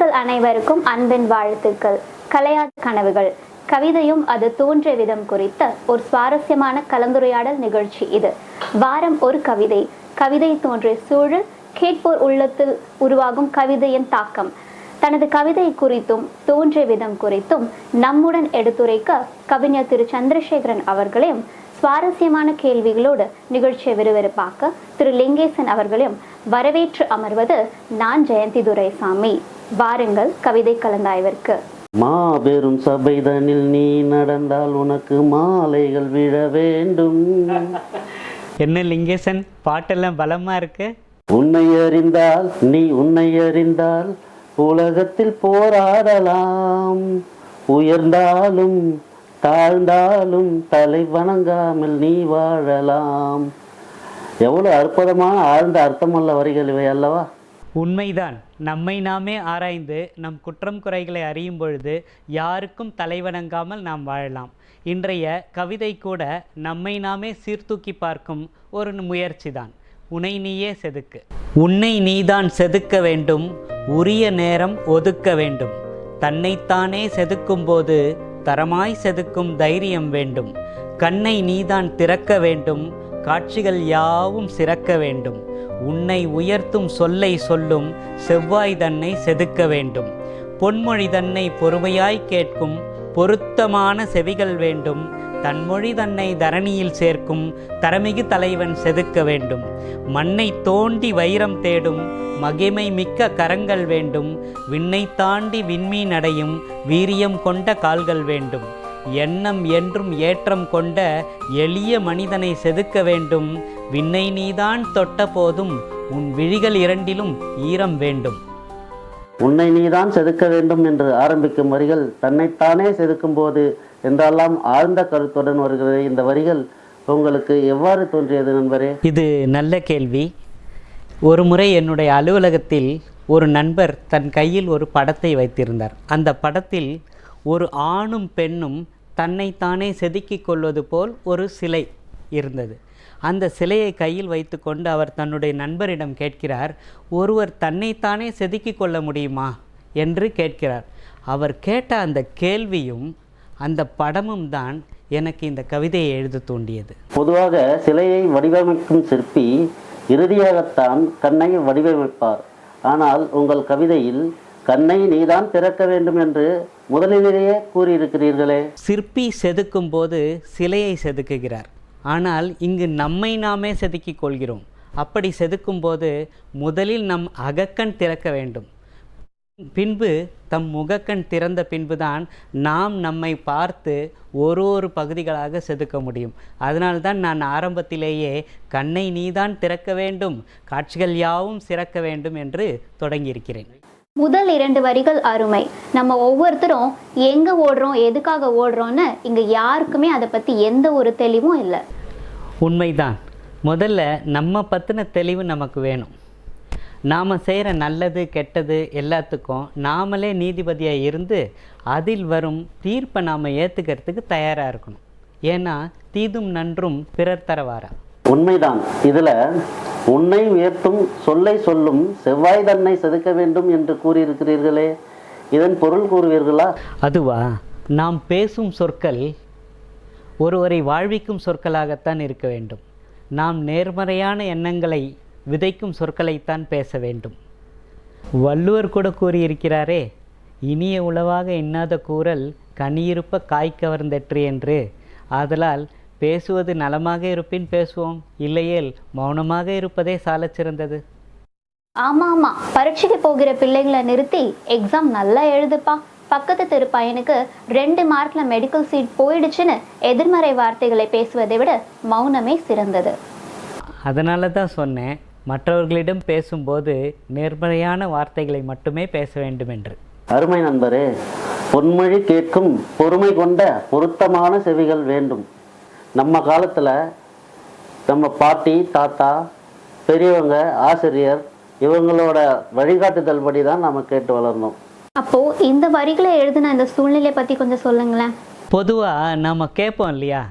நேயர்கள் அனைவருக்கும் அன்பின் வாழ்த்துக்கள். கலையாத கனவுகள் கவிதையும் அது தோன்றிய விதம் குறித்த ஒரு சுவாரஸ்யமான கலந்துரையாடல் நிகழ்ச்சி இது. வாரம் ஒரு கவிதை, கவிதை தோன்றிய சூழல், கேட்போர் உள்ளத்தில் உருவாகும் கவிதையின் தாக்கம், தனது கவிதை குறித்தும் தோன்றிய விதம் குறித்தும் நம்முடன் எடுத்துரைக்க கவிஞர் திரு சந்திரசேகரன் அவர்களையும், சுவாரஸ்யமான கேள்விகளோடு நிகழ்ச்சியை விறுவிறுப்பாக்க திரு லிங்கேசன் அவர்களையும் வரவேற்று அமர்வது நான் ஜெயந்தி துரைசாமி. வாருங்கள் கவிதை கலந்தாய்விற்கு. மாபெரும் சபைதனில் நீ நடந்தால் உனக்கு மாலைகள் விழ வேண்டும். என்ன லிங்கேசன், பாட்டெல்லாம் பலமா இருக்கு. உன்னை அறிந்தால் உலகத்தில் போராடலாம். உயர்ந்தாலும் தாழ்ந்தாலும் தலை வணங்காமல் நீ வாழலாம். எவ்வளவு அற்புதமான ஆழ்ந்த அர்த்தமுள்ள வரிகள் இவை அல்லவா? உண்மைதான். நம்மை நாமே ஆராய்ந்து நம் குற்றம் குறைகளை அறியும் பொழுது யாருக்கும் தலைவணங்காமல் நாம் வாழலாம். இன்றைய கவிதை கூட நம்மை நாமே சீர்தூக்கி பார்க்கும் ஒரு முயற்சி தான். உன்னை நீயே செதுக்கு. உன்னை நீதான் செதுக்க வேண்டும், உரிய நேரம் ஒதுக்க வேண்டும். தன்னைத்தானே செதுக்கும் போது தரமாய் செதுக்கும் தைரியம் வேண்டும். கண்ணை நீதான் திறக்க வேண்டும், காட்சிகள் யாவும் சிறக்க வேண்டும். உன்னை உயர்த்தும் சொல்லை சொல்லும் செவ்வாய் தன்னை செதுக்க வேண்டும். பொன்மொழி தன்னை பொறுமையாய் கேட்கும் பொருத்தமான செவிகள் வேண்டும். தன்மொழி தன்னை தரணியில் சேர்க்கும் தரமிகு தலைவன் செதுக்க வேண்டும். மண்ணை தோண்டி வைரம் தேடும் மகிமை மிக்க கரங்கள் வேண்டும். விண்ணை தாண்டி விண்மீன் அடையும் வீரியம் கொண்ட கால்கள் வேண்டும். எண்ணம் என்றும் ஏற்றம் கொண்ட எளிய மனிதனை செதுக்க வேண்டும். விண்ணை நீதான் தொட்ட போதும் உன் விழிகள் இரண்டிலும் ஈரம் வேண்டும். உன்னை நீதான் செதுக்க வேண்டும் என்று ஆரம்பிக்கும் வரிகள் தன்னைத்தானே செதுக்கும் போது என்றெல்லாம் ஆழ்ந்த கருத்துடன் வருகிறது. இந்த வரிகள் உங்களுக்கு எவ்வாறு தோன்றியது நண்பரே? இது நல்ல கேள்வி. ஒரு முறை என்னுடைய அலுவலகத்தில் ஒரு நண்பர் தன் கையில் ஒரு படத்தை வைத்திருந்தார். அந்த படத்தில் ஒரு ஆணும் பெண்ணும் தன்னைத்தானே செதுக்கிக் கொள்வது போல் ஒரு சிலை இருந்தது. அந்த சிலையை கையில் வைத்து கொண்டு அவர் தன்னுடைய நண்பரிடம் கேட்கிறார், ஒருவர் தன்னைத்தானே செதுக்கிக் கொள்ள முடியுமா என்று கேட்கிறார். அவர் கேட்ட அந்த கேள்வியும் அந்த படமும் தான் எனக்கு இந்த கவிதையை எழுத தூண்டியது. பொதுவாக சிலையை வடிவமைக்கும் சிற்பி இறுதியாகத்தான் கண்ணை வடிவமைப்பார். ஆனால் உங்கள் கவிதையில் கண்ணை நீதான் திறக்க வேண்டும் என்று முதலிலேயே கூறியிருக்கிறீர்களே. சிற்பி செதுக்கும் போது சிலையை செதுக்குகிறார். ஆனால் இங்கு நம்மை நாமே செதுக்கிக் கொள்கிறோம். அப்படி செதுக்கும் போது முதலில் நம் அகக்கண் திறக்க வேண்டும். பின்பு தம் முகக்கண் திறந்த பின்புதான் நாம் நம்மை பார்த்து ஒரு பகுதிகளாக செதுக்க முடியும். அதனால்தான் நான் ஆரம்பத்திலேயே கண்ணை நீதான் திறக்க வேண்டும், காட்சிகள் யாவும் சிறக்க வேண்டும் என்று தொடங்கியிருக்கிறேன். முதல் 2 வரிகள் அருமை. நம்ம ஒவ்வொருத்தரும் எங்க ஓடுறோம், எதுக்காக ஓடுறோம்னு இங்க யாருக்குமே அதை பத்தி எந்த ஒரு தெளிவும் இல்லை. உண்மைதான். முதல்ல நம்ம பற்றின தெளிவு நமக்கு வேணும். நாம் செய்கிற நல்லது கெட்டது எல்லாத்துக்கும் நாமளே நீதிபதியாக இருந்து அதில் வரும் தீர்ப்பை நாம் ஏற்றுக்கிறதுக்கு தயாராக இருக்கணும். ஏன்னா தீதும் நன்றும் பிறர் தரவாரா. உண்மைதான். இதில் உன்னை உயர்த்தும் சொல்லை சொல்லும் செவ்வாய் தன்னை செதுக்க வேண்டும் என்று கூறியிருக்கிறீர்களே, இதன் பொருள் கூறுவீர்களா? அதுவா? நாம் பேசும் சொற்கள் ஒருவரை வாழ்விக்கும் சொற்களாகத்தான் இருக்க வேண்டும். நாம் நேர்மறையான எண்ணங்களை விதைக்கும் சொற்களைத்தான் பேச வேண்டும். வள்ளுவர் கூட கூறியிருக்கிறாரே, இனிய உளவாக இன்னாத கூறல் கனியிருப்ப காய் கவர்ந்தற்று என்று. ஆதலால் பேசுவது நலமாக இருப்பின் பேசுவோம், இல்லையேல் மௌனமாக இருப்பதே சாலச் சிறந்தது. ஆமா, பரீட்சைக்கு போகிற பிள்ளைகளை நிறுத்தி எக்ஸாம் நல்லா எழுதுப்பா, பக்கத்து தெரு பையனுக்கு 2 மார்க்ல மெடிக்கல் சீட் போயிடுச்சுன்னு எதிர்மறை வார்த்தைகளை பேசுவதை விட மௌனமே சிறந்தது. அதனால தான் சொன்னேன், மற்றவர்களிடம் பேசும்போது நேர்மறையான வார்த்தைகளை மட்டுமே பேச வேண்டும் என்று. அருமை நண்பரே, பொன்மொழி கேட்கும் பொறுமை கொண்ட பொருத்தமான செவிகள் வேண்டும். நம்ம காலத்தில் நம்ம பாட்டி தாத்தா பெரியவங்க ஆசிரியர் இவங்களோட வழிகாட்டுதல் படி தான் நம்ம கேட்டு வளர்ந்தோம். அப்போ இந்த வரிகளை எழுதின இந்த சூழ்நிலை பற்றி கொஞ்சம் சொல்லுங்களேன். பொதுவாக நம்ம கேட்போம் இல்லையா,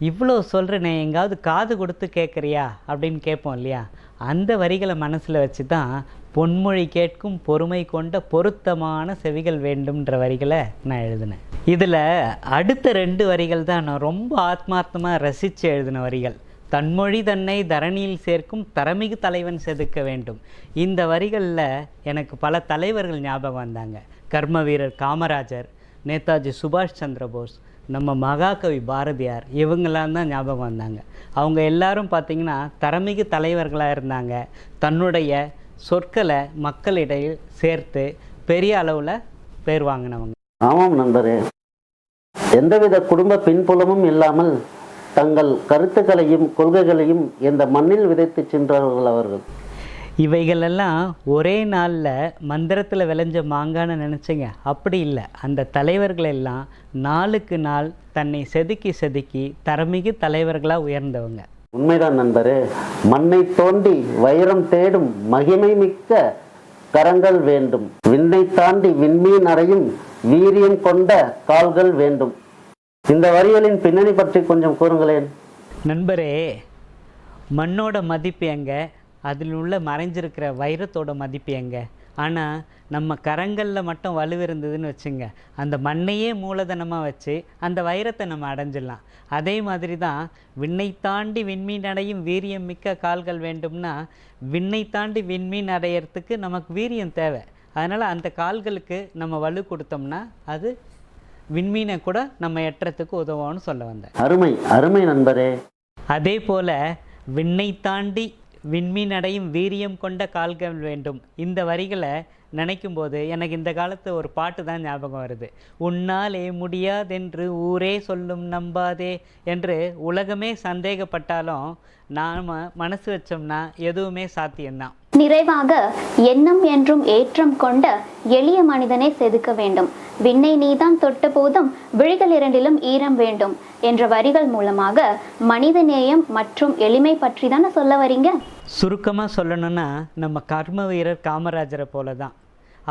இவ்வளோ சொல்கிறேனே, எங்காவது காது கொடுத்து கேட்குறியா அப்படின்னு கேட்போம் இல்லையா? அந்த வரிகளை மனசில் வச்சு தான் பொன்மொழி கேட்கும் பொறுமை கொண்ட பொருத்தமான செவிகள் வேண்டும்ன்ற வரிகளை நான் எழுதினேன். இதில் அடுத்த 2 வரிகள் தான் நான் ரொம்ப ஆத்மார்த்தமாக ரசித்து எழுதின வரிகள். தன்மொழி தன்னை தரணியில் சேர்க்கும் தரமிகு தலைவன் செதுக்க வேண்டும். இந்த வரிகளில் எனக்கு பல தலைவர்கள் ஞாபகம் வந்தாங்க. கர்ம வீரர் காமராஜர், நேதாஜி சுபாஷ் சந்திர போஸ், நம்ம மகாகவி பாரதியார், இவங்களாம் தான் ஞாபகம் வந்தாங்க. அவங்க எல்லாரும் பார்த்திங்கன்னா தரமிகு தலைவர்களாக இருந்தாங்க. தன்னுடைய சொற்களை மக்களிடையே சேர்த்து பெரிய அளவில் பேர் வாங்கினவங்க. ஆமாம் நண்பரே, எந்தவித குடும்ப பின்புலமும் இல்லாமல் தங்கள் கருத்துக்களையும் கொள்கைகளையும் இந்த மண்ணில் விதைத்து சென்றவர்கள் அவர்கள். இவைகளெல்லாம் ஒரே நாளில் மந்திரத்தில் விளைஞ்ச மாங்கான்னு நினச்சிங்க, அப்படி இல்லை. அந்த தலைவர்கள் எல்லாம் நாளுக்கு நாள் தன்னை செதுக்கி செதுக்கி தரமிகு தலைவர்களாக உயர்ந்தவங்க. உண்மைதான் நண்பரே. மண்ணை தோண்டி வைரம் தேடும் மகிமை மிக்க கரங்கள் வேண்டும். விண்ணை தாண்டி விண்மீன் அறையும் வீரியம் கொண்ட கால்கள் வேண்டும். இந்த வரிகளின் பின்னணி பற்றி கொஞ்சம் கூறுங்களேன். நண்பரே, மண்ணோட மதிப்பு எங்கே, அதில் உள்ள மறைஞ்சிருக்கிற வைரத்தோட மதிப்பு எங்கே? ஆனால் நம்ம கரங்களில் மட்டும் வலுவிருந்ததுன்னு வச்சுங்க, அந்த மண்ணையே மூலதனமாக வச்சு அந்த வைரத்தை நம்ம அடைஞ்சிடலாம். அதே மாதிரி தான் விண்ணை தாண்டி விண்மீன் அடையும் வீரியம் மிக்க கால்கள் வேண்டும்னா, விண்ணை தாண்டி விண்மீன் அடையிறதுக்கு நமக்கு வீரியம் தேவை. அதனால் அந்த கால்களுக்கு நம்ம வலு கொடுத்தோம்னா அது விண்மீனை கூட நம்ம எட்டுறதுக்கு உதவும்னு சொல்ல வந்தேன். அருமை அருமை நண்பரே. அதே போல் விண்ணை தாண்டி விண்மீன் அடையும் வீரியம் கொண்ட கால்கள் வேண்டும். இந்த வரிகளை நினைக்கும் போது எனக்கு இந்த காலத்து ஒரு பாட்டு தான் ஞாபகம் வருது. உன்னாலே முடியாதென்று ஊரே சொல்லும் நம்பாதே என்று உலகமே சந்தேகப்பட்டாலும் நாம் மனசு வச்சோம்னா எதுவுமே சாத்தியம்தான். நிறைவாக எண்ணம் என்றும் ஏற்றம் கொண்ட எளிய மனிதனை செதுக்க வேண்டும். விண்ணை நீதான் தொட்ட போதும் விழிகள் 2லும் ஈரம் வேண்டும் என்ற வரிகள் மூலமாக மனித நேயம் மற்றும் எளிமை பற்றி தானே சொல்ல வரீங்க? சுருக்கமாக சொல்லணும்னா நம்ம கர்ம வீரர் காமராஜரை போல தான்.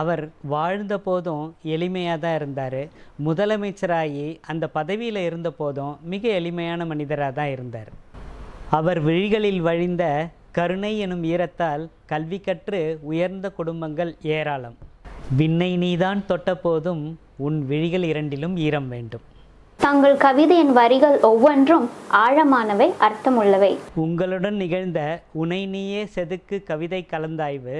அவர் வாழ்ந்த போதும் எளிமையாக தான் இருந்தார். முதலமைச்சராகி அந்த பதவியில் இருந்த போதும் மிக எளிமையான மனிதராக தான் இருந்தார். அவர் விழிகளில் வழிந்த கருணை எனும் ஈரத்தால் கல்வி கற்று உயர்ந்த குடும்பங்கள் ஏராளம். விண்ணை நீதான் தொட்ட போதும் உன் விழிகள் 2லும் ஈரம் வேண்டும். தங்கள் கவிதையின் வரிகள் ஒவ்வொன்றும் ஆழமானவை, அர்த்தமுள்ளவை. உங்களுடன் நிகழ்ந்த உனை நீயே செதுக்கு கவிதை கலந்தாய்வு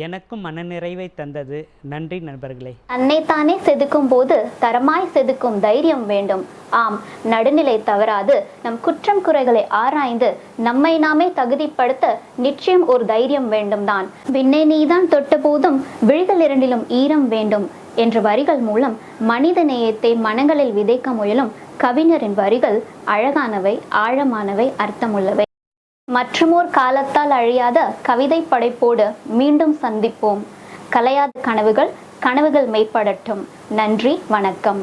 எனக்கும் மனநிறைவை தந்தது. நன்றி நண்பர்களே. தன்னைத்தானே செதுக்கும் போது தரமாய் செதுக்கும் தைரியம் வேண்டும். ஆம், நடுநிலை தவறாது நம் குற்றம் குறைகளை ஆராய்ந்து நம்மை நாமே தகுதிப்படுத்த நிச்சயம் ஒரு தைரியம் வேண்டும் தான். விண்ணை நீதான் தொட்ட போதும் விழிகள் 2லும் ஈரம் வேண்டும் என்ற வரிகள் மூலம் மனித நேயத்தை மனங்களில் விதைக்க முயலும் கவிஞரின் வரிகள் அழகானவை, ஆழமானவை, அர்த்தமுள்ளவை. மற்றுமோர் காலத்தால் அழியாத கவிதை படைப்போடு மீண்டும் சந்திப்போம். கலையாத கனவுகள் மெய்ப்படட்டும். நன்றி, வணக்கம்.